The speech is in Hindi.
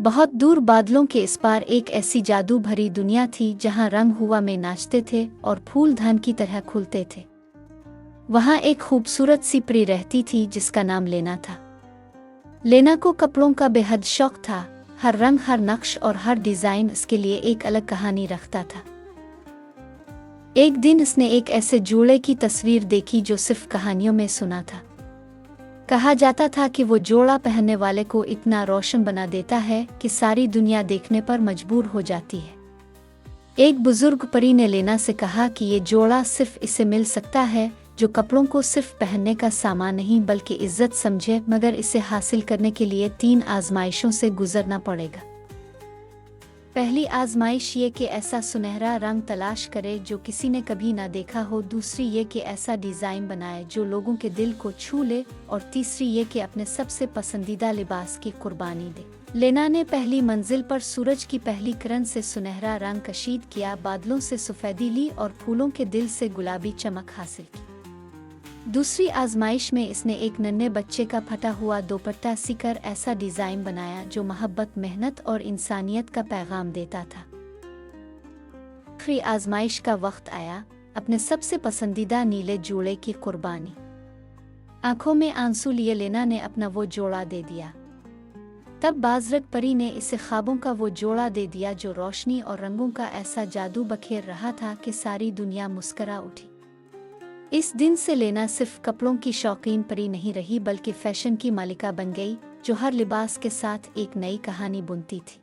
बहुत दूर बादलों के इस पार एक ऐसी जादू भरी दुनिया थी जहां रंग हुआ में नाचते थे और फूल धान की तरह खुलते थे। वहां एक खूबसूरत सी परी रहती थी जिसका नाम लेना था। लेना को कपड़ों का बेहद शौक था। हर रंग, हर नक्श और हर डिज़ाइन इसके लिए एक अलग कहानी रखता था। एक दिन इसने एक ऐसे जोड़े की तस्वीर देखी जो सिर्फ कहानियों में सुना था। कहा जाता था कि वो जोड़ा पहनने वाले को इतना रोशन बना देता है कि सारी दुनिया देखने पर मजबूर हो जाती है। एक बुजुर्ग परी ने लेना से कहा कि ये जोड़ा सिर्फ इसे मिल सकता है जो कपड़ों को सिर्फ पहनने का सामान नहीं बल्कि इज्जत समझे, मगर इसे हासिल करने के लिए 3 आजमाइशों से गुजरना पड़ेगा। पहली आजमाइश ये कि ऐसा सुनहरा रंग तलाश करे जो किसी ने कभी ना देखा हो। दूसरी ये कि ऐसा डिज़ाइन बनाए जो लोगों के दिल को छू ले। और तीसरी ये कि अपने सबसे पसंदीदा लिबास की कुर्बानी दे। लेना ने पहली मंजिल पर सूरज की पहली किरण से सुनहरा रंग कशीद किया, बादलों से सफ़ेदी ली और फूलों के दिल से गुलाबी चमक हासिल की। दूसरी आजमाइश में इसने एक नन्हे बच्चे का फटा हुआ दोपट्टा सीकर ऐसा डिज़ाइन बनाया जो मोहब्बत, मेहनत और इंसानियत का पैगाम देता था। आखिरी आजमाइश का वक्त आया, अपने सबसे पसंदीदा नीले जोड़े की कुर्बानी। आंखों में आंसू लिए लेना ने अपना वो जोड़ा दे दिया। तब बाज़रग परी ने इसे ख्वाबों का वो जोड़ा दे दिया जो रोशनी और रंगों का ऐसा जादू बखेर रहा था कि सारी दुनिया मुस्करा उठी। इस दिन से लेना सिर्फ कपड़ों की शौकीन परी नहीं रही बल्कि फैशन की मालिका बन गई जो हर लिबास के साथ एक नई कहानी बुनती थी।